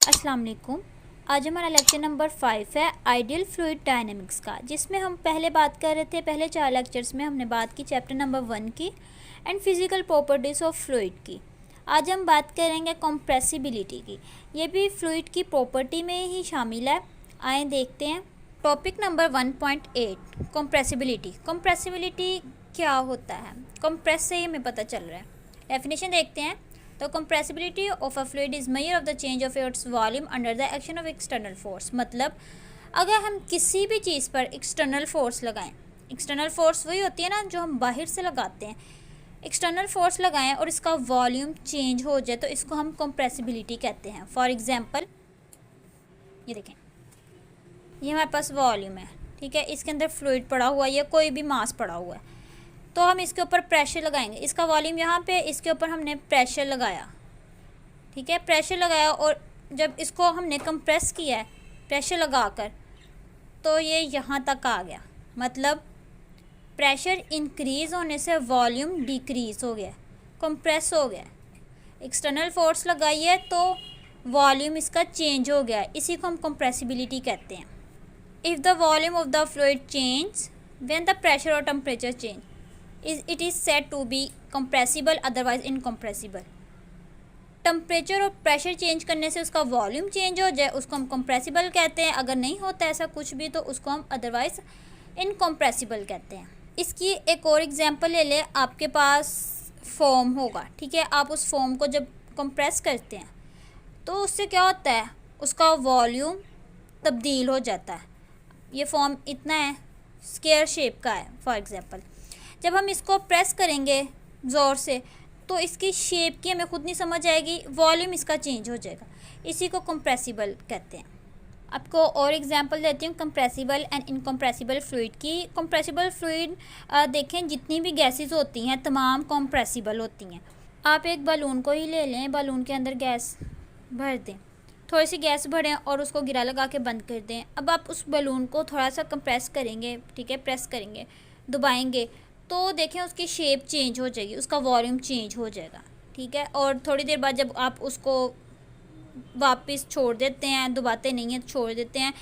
अस्सलाम वालेकुम। आज हमारा लेक्चर नंबर 5 है आइडियल फ्लूइड डायनेमिक्स का, जिसमें हम पहले बात कर रहे थे। पहले 4 लेक्चर्स में हमने बात की चैप्टर नंबर 1 की and physical properties of fluid की। आज हम बात करेंगे कंप्रेसिबिलिटी की। ये भी फ्लूइड की प्रॉपर्टी में ही शामिल है। आए देखते हैं। Topic number 1.8 compressibility. कंप्रेसिबिलिटी क्या होता है? कंप्रेस से ही हमें पता चल रहा है। डेफिनेशन देखते हैं। तो compressibility of a fluid is measure of the change of its volume under the action of external force. मतलब अगर हम किसी भी चीज़ पर एक्सटर्नल फोर्स लगाएं, एक्सटर्नल फोर्स वही होती है ना जो हम बाहर से लगाते हैं। एक्सटर्नल फोर्स लगाएं और इसका वॉल्यूम चेंज हो जाए तो इसको हम कंप्रेसिबिलिटी कहते हैं। फॉर एग्जांपल ये देखें, ये हमारे पास वॉल्यूम है, ठीक है। इसके अंदर फ्लूइड पड़ा हुआ है या कोई भी मास पड़ा हुआ है, तो हम इसके ऊपर प्रेशर लगाएंगे। इसका वॉल्यूम यहाँ पे, इसके ऊपर हमने प्रेशर लगाया, ठीक है। प्रेशर लगाया और जब इसको हमने कंप्रेस किया है प्रेशर लगाकर, तो ये यहाँ तक आ गया। मतलब प्रेशर इंक्रीज़ होने से वॉल्यूम डिक्रीज़ हो गया, कंप्रेस हो गया। एक्सटर्नल फोर्स लगाई है तो वॉल्यूम इसका चेंज हो गया, इसी को हम कंप्रेसिबिलिटी कहते हैं। If the volume of the fluid change when the pressure और temperature change it is said to be compressible, otherwise incompressible। Temperature और प्रेशर चेंज करने से उसका वॉल्यूम चेंज हो जाए उसको हम कंप्रेसिबल कहते हैं। अगर नहीं होता ऐसा कुछ भी तो उसको हम अदरवाइज इनकम्प्रेसिबल कहते हैं। इसकी एक और एग्जांपल ले लें। आपके पास फोम होगा, ठीक है। आप उस फोम को जब कंप्रेस करते हैं तो उससे क्या होता है, उसका वॉल्यूम तब्दील हो जाता है। ये फोम इतना है, स्क्वायर शेप का है फॉर एग्ज़ाम्पल। जब हम इसको प्रेस करेंगे ज़ोर से तो इसकी शेप की हमें खुद नहीं समझ आएगी, वॉल्यूम इसका चेंज हो जाएगा। इसी को कंप्रेसिबल कहते हैं। आपको और एग्जांपल देती हूँ कंप्रेसिबल एंड इनकम्प्रेसिबल फ्लूइड की। कंप्रेसिबल फ्लूइड देखें, जितनी भी गैसेस होती हैं तमाम कंप्रेसिबल होती हैं। आप एक बलून को ही ले लें, बलून के अंदर गैस भर दें, थोड़ी सी गैस भरें और उसको गिरा लगा के बंद कर दें। अब आप उस बलून को थोड़ा सा कंप्रेस करेंगे, ठीक है, प्रेस करेंगे, दबाएंगे तो देखें उसकी शेप चेंज हो जाएगी, उसका वॉल्यूम चेंज हो जाएगा, ठीक है। और थोड़ी देर बाद जब आप उसको वापस छोड़ देते हैं, दबाते नहीं हैं, छोड़ देते हैं,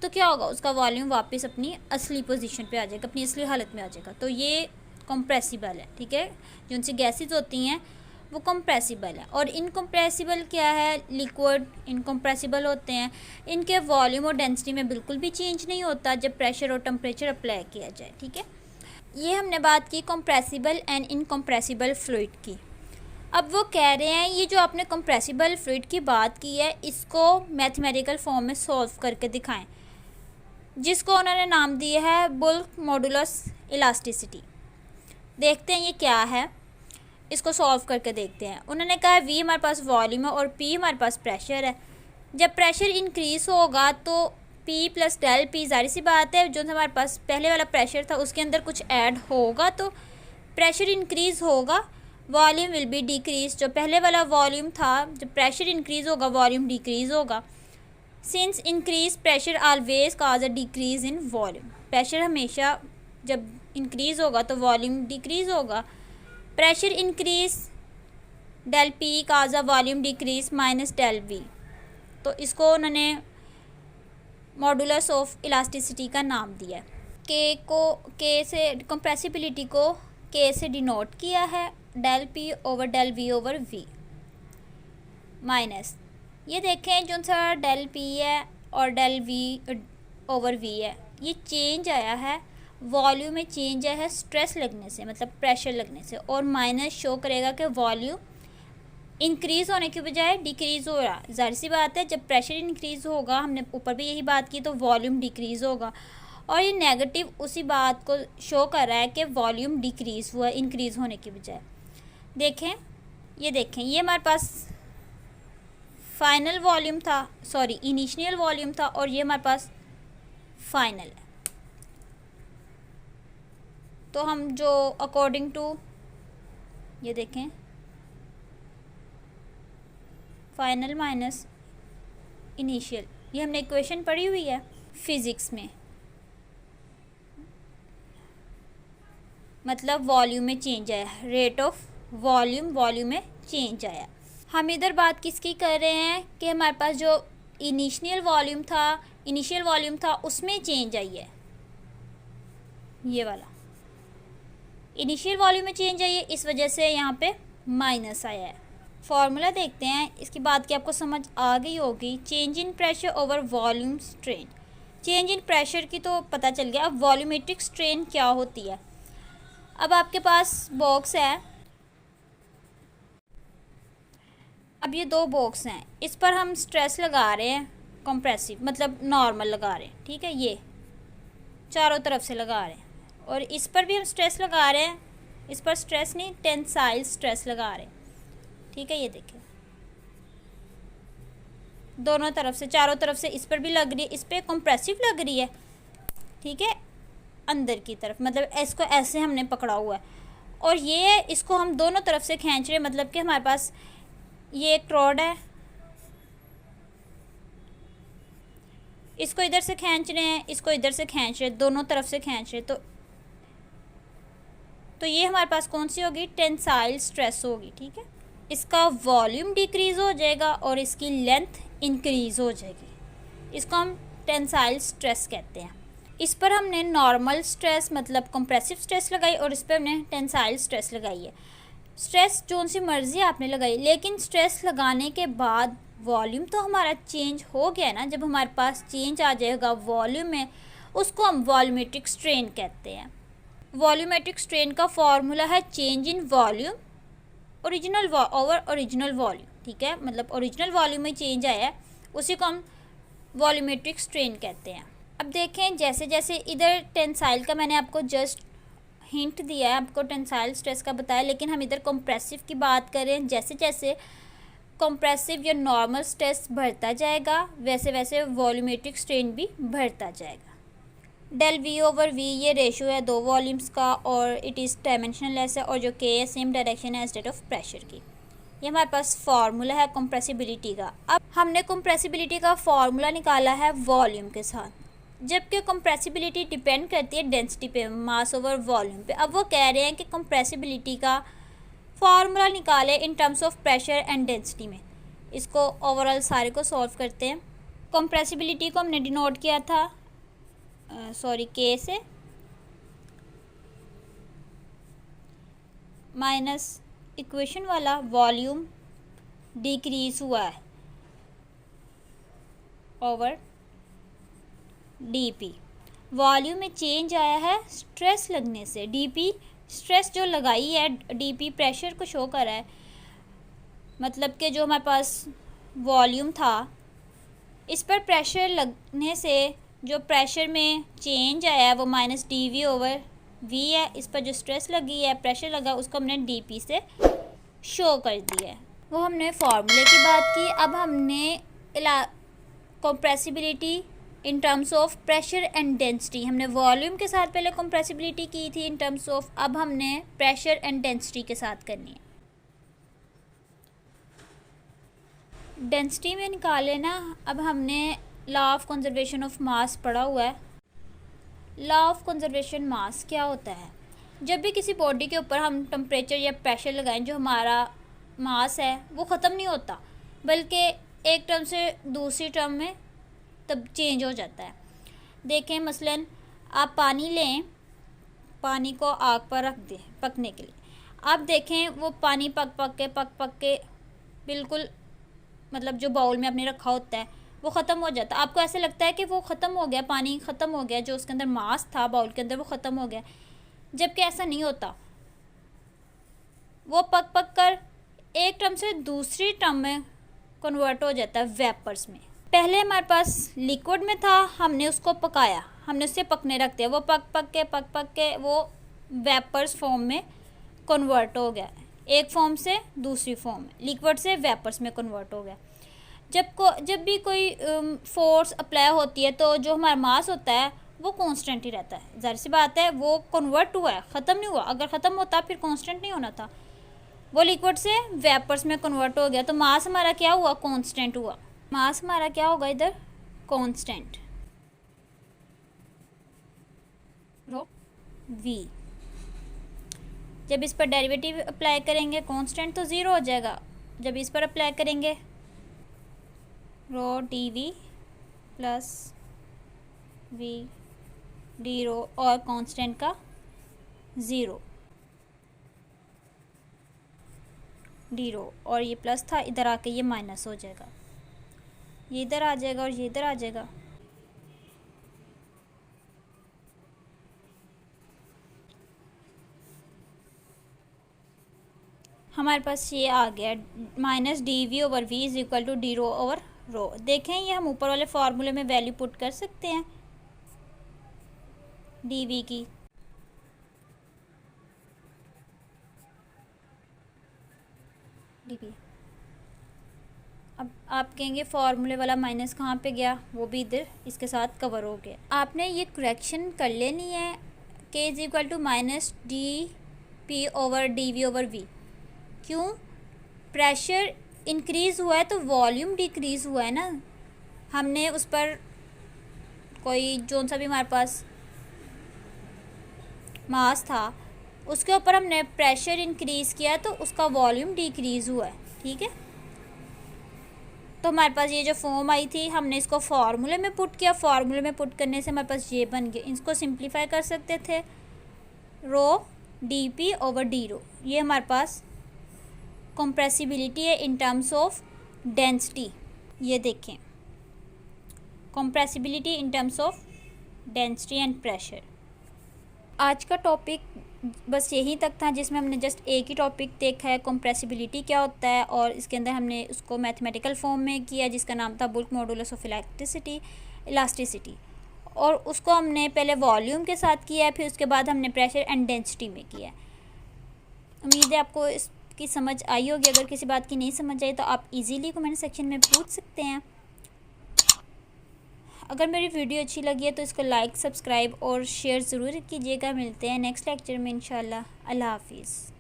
तो क्या होगा, उसका वॉल्यूम वापस अपनी असली पोजीशन पे आ जाएगा, अपनी असली हालत में आ जाएगा। तो ये कंप्रेसिबल है, ठीक है। जो उनसी गैसेज होती हैं वो कंप्रेसिबल है। और इनकम्प्रेसिबल क्या है, लिक्विड इनकम्प्रेसिबल होते हैं। इनके वॉल्यूम और डेंसिटी में बिल्कुल भी चेंज नहीं होता जब प्रेशर और टेम्परेचर अप्लाई किया जाए, ठीक है। ये हमने बात की कंप्रेसिबल एंड इनकम्प्रेसिबल फ्लूइड की। अब वो कह रहे हैं ये जो आपने कंप्रेसिबल फ्लूइड की बात की है इसको मैथमेटिकल फॉर्म में सॉल्व करके दिखाएं, जिसको उन्होंने नाम दिया है बुल्क मॉडुलस इलास्टिसिटी। देखते हैं ये क्या है, इसको सॉल्व करके देखते हैं। उन्होंने कहा V हमारे पास वॉल्यूम है और P हमारे पास प्रेशर है। जब प्रेशर इंक्रीज़ होगा तो P प्लस डेल P, जाहिर सी बात है जो हमारे पास पहले वाला प्रेशर था उसके अंदर कुछ ऐड होगा तो प्रेशर इंक्रीज़ होगा, वॉल्यूम विल बी डिक्रीज। जो पहले वाला वॉल्यूम था, जब प्रेशर इंक्रीज़ होगा वॉल्यूम डिक्रीज़ होगा। Since increase pressure always cause a decrease in volume. Pressure हमेशा जब इंक्रीज़ होगा तो वॉल्यूम डिक्रीज़ होगा। Pressure increase del P cause a volume decrease minus del V। तो इसको उन्होंने मॉडुलस ऑफ इलास्टिसिटी का नाम दिया है। के से कंप्रेसिबिलिटी को के से डिनोट किया है, del P over del V over V minus, ये देखें जो सा डेल P है और डेल V ओवर V है, ये चेंज आया है, वॉल्यूम में चेंज आया है स्ट्रेस लगने से, मतलब प्रेशर लगने से। और माइनस शो करेगा कि वॉल्यूम इंक्रीज़ होने की बजाय डिक्रीज़ हो रहा। ज़ाहिर सी बात है जब प्रेशर इंक्रीज़ होगा, हमने ऊपर भी यही बात की, तो वॉल्यूम डिक्रीज़ होगा। और ये नेगेटिव उसी बात को शो कर रहा है कि वॉल्यूम डिक्रीज़ हुआ इंक्रीज़ होने की बजाय। देखें, ये देखें, ये हमारे पास फाइनल वॉल्यूम था, सॉरी इनिशियल वॉल्यूम था, और ये हमारे पास फाइनल है। तो हम जो अकॉर्डिंग टू ये देखें फाइनल माइनस इनिशियल, ये हमने इक्वेशन पढ़ी हुई है फिज़िक्स में। मतलब वॉल्यूम में चेंज आया, रेट ऑफ वॉल्यूम में चेंज आया। हम इधर बात किसकी कर रहे हैं कि हमारे पास जो इनिशियल वॉल्यूम था उसमें चेंज आई है, ये वाला इनिशियल वॉल्यूम में चेंज आई है, इस वजह से यहाँ पे माइनस आया है। फॉर्मूला देखते हैं, इसकी बात की आपको समझ आ गई होगी। Change in pressure over volume strain, change in pressure की तो पता चल गया, अब वॉल्यूमेट्रिक स्ट्रेन क्या होती है। अब आपके पास बॉक्स है, अब ये 2 बॉक्स हैं, इस पर हम स्ट्रेस लगा रहे हैं कंप्रेसिव, मतलब नॉर्मल लगा रहे हैं, ठीक है, ये चारों तरफ से लगा रहे हैं, और इस पर भी हम स्ट्रेस लगा रहे हैं, इस पर स्ट्रेस नहीं टेंसाइल स्ट्रेस लगा रहे हैं, ठीक है। ये देखिए दोनों तरफ से, चारों तरफ से इस पर भी लग रही है, इस पर कंप्रेसिव लग रही है, ठीक है, अंदर की तरफ, मतलब इसको ऐसे हमने पकड़ा हुआ है, और ये इसको हम दोनों तरफ से खींच रहे हैं, मतलब कि हमारे पास ये एक रॉड है, इसको इधर से खींच रहे हैं, इसको इधर से खींच रहे हैं, दोनों तरफ से खींच रहे हैं, तो ये हमारे पास कौन सी होगी, टेंसाइल स्ट्रेस होगी, ठीक है। इसका वॉल्यूम डिक्रीज़ हो जाएगा और इसकी लेंथ इंक्रीज़ हो जाएगी, इसको हम टेंसाइल स्ट्रेस कहते हैं। इस पर हमने नॉर्मल स्ट्रेस मतलब कंप्रेसिव स्ट्रेस लगाई, और इस पर हमने टेंसाइल स्ट्रेस लगाई है। स्ट्रेस जो सी मर्जी आपने लगाई, लेकिन स्ट्रेस लगाने के बाद वॉल्यूम तो हमारा चेंज हो गया ना, जब हमारे पास चेंज आ जाएगा वॉल्यूम में, उसको हम वॉल्यूमेट्रिक स्ट्रेन कहते हैं। वॉल्यूमेट्रिक स्ट्रेन का फॉर्मूला है change in volume original over original volume, ठीक है, मतलब ओरिजिनल वॉल्यूम में चेंज आया है, उसी को हम वॉल्यूमेट्रिक स्ट्रेन कहते हैं। अब देखें, जैसे जैसे इधर टेंसाइल का मैंने आपको जस्ट हिंट दिया है, आपको टेंसाइल स्ट्रेस का बताया, लेकिन हम इधर कंप्रेसिव की बात करें, जैसे जैसे कंप्रेसिव या नॉर्मल स्ट्रेस बढ़ता जाएगा, वैसे वैसे वॉल्यूमेट्रिक स्ट्रेन भी बढ़ता जाएगा। डेल वी ओवर वी ये रेशो है 2 वॉल्यूम्स का, और इट इज़ डायमेंशनलेस है, और जो के है सेम डायरेक्शन है एज दैट ऑफ प्रेशर की। ये हमारे पास फार्मूला है कंप्रेसिबिलिटी का। अब हमने कंप्रेसिबिलिटी का फार्मूला निकाला है वॉल्यूम के साथ, जबकि कंप्रेसिबिलिटी डिपेंड करती है डेंसिटी पे, मास ओवर वॉल्यूम पे। अब वो कह रहे हैं कि कंप्रेसिबिलिटी का फार्मूला निकाले in terms of pressure and density में। इसको ओवरऑल सारे को सॉल्व करते हैं। कंप्रेसिबिलिटी को हमने डिनोट किया था के से, माइनस इक्वेशन वाला वॉल्यूम डिक्रीज हुआ है ओवर डीपी। वॉल्यूम में चेंज आया है स्ट्रेस लगने से, डीपी स्ट्रेस जो लगाई है, डीपी प्रेशर को शो कर रहा है, मतलब कि जो हमारे पास वॉल्यूम था इस पर प्रेशर लगने से जो प्रेशर में चेंज आया है वो minus D we over V है। इस पर जो स्ट्रेस लगी है, प्रेशर लगा, उसको हमने डीपी से शो कर दिया है। वो हमने फार्मूले की बात की। अब हमने compressibility in terms of pressure and density, हमने वॉल्यूम के साथ पहले कंप्रेसिबिलिटी की थी इन टर्म्स ऑफ, अब हमने प्रेशर एंड डेंसिटी के साथ करनी है। डेंसिटी में निकाले ना, अब हमने law of conservation of mass पढ़ा हुआ है। लॉ ऑफ कंजर्वेशन मास क्या होता है? जब भी किसी बॉडी के ऊपर हम टेम्परेचर या प्रेशर लगाएं, जो हमारा मास है वो ख़त्म नहीं होता, बल्कि एक टर्म से दूसरी टर्म में तब चेंज हो जाता है। देखें मसलन आप पानी लें, पानी को आग पर रख दें पकने के लिए, आप देखें वो पानी पक के बिल्कुल, मतलब जो बाउल में आपने रखा होता है वो ख़त्म हो जाता है। आपको ऐसे लगता है कि वो ख़त्म हो गया, पानी ख़त्म हो गया, जो उसके अंदर मास था बाउल के अंदर वो ख़त्म हो गया, जबकि ऐसा नहीं होता। वो पक कर एक टर्म से दूसरी टर्म में कन्वर्ट हो जाता है वेपर्स में। पहले हमारे पास लिक्विड में था, हमने उसको पकाया, हमने उससे पकने रख दिया, वो पक के वो वेपर्स फॉर्म में कन्वर्ट हो गया, एक फॉर्म से दूसरी फॉर्म में, लिक्विड से वेपर्स में कन्वर्ट हो गया। जब भी कोई फोर्स अप्लाई होती है तो जो हमारा मास होता है वो कांस्टेंट ही रहता है। ज़ाहिर सी बात है, वो कन्वर्ट हुआ है, ख़त्म नहीं हुआ। अगर ख़त्म होता फिर कांस्टेंट नहीं होना था। वो लिक्विड से वेपर्स में कन्वर्ट हो गया, तो मास हमारा क्या हुआ? कांस्टेंट हुआ। मास हमारा क्या होगा इधर? Constant v। जब इस पर डेरिवेटिव अप्लाई करेंगे कांस्टेंट तो ज़ीरो हो जाएगा, जब इस पर अप्लाई करेंगे rho d v plus v d rho और कांस्टेंट का 0 डी रो, और ये प्लस था, इधर आके ये माइनस हो जाएगा, ये इधर आ जाएगा और ये इधर आ जाएगा। हमारे पास ये आ गया minus D we over v is equal to d rho over rho. देखें ये हम ऊपर वाले फार्मूले में वैल्यू पुट कर सकते हैं डी वी की। डी वी, अब आप कहेंगे फार्मूले वाला माइनस कहाँ पे गया, वो भी इधर इसके साथ कवर हो गया। आपने ये करेक्शन कर लेनी है K is equal to minus D P over D we over V. क्यों? प्रेशर इंक्रीज़ हुआ है तो वॉल्यूम डिक्रीज़ हुआ है ना। हमने उस पर कोई जो सा भी हमारे पास मास था उसके ऊपर हमने प्रेशर इंक्रीज़ किया तो उसका वॉल्यूम डिक्रीज़ हुआ है, ठीक है। तो हमारे पास ये जो फॉर्म आई थी हमने इसको फार्मूले में पुट किया, फार्मूले में पुट करने से हमारे पास ये बन गया। इसको सिंप्लीफाई कर सकते थे, rho D P over D रो। ये हमारे पास कंप्रेसिबिलिटी है इन टर्म्स ऑफ डेंसिटी। ये देखें compressibility in terms of density and pressure. आज का टॉपिक बस यहीं तक था जिसमें हमने जस्ट एक ही टॉपिक देखा है, कंप्रेसिबिलिटी क्या होता है, और इसके अंदर हमने उसको मैथमेटिकल फॉर्म में किया जिसका नाम था बुल्क मॉडुलस ऑफ इलास्टिसिटी, और उसको हमने पहले वॉल्यूम के साथ किया है, फिर उसके बाद हमने प्रेशर एंड डेंसिटी में किया है। उम्मीद है आपको इसकी समझ आई होगी। अगर किसी बात की नहीं समझ आई तो आप इजीली कमेंट सेक्शन में पूछ सकते हैं। अगर मेरी वीडियो अच्छी लगी है तो इसको लाइक, सब्सक्राइब और शेयर ज़रूर कीजिएगा। मिलते हैं नेक्स्ट लेक्चर में इंशाल्लाह। अल्लाह हाफिज़।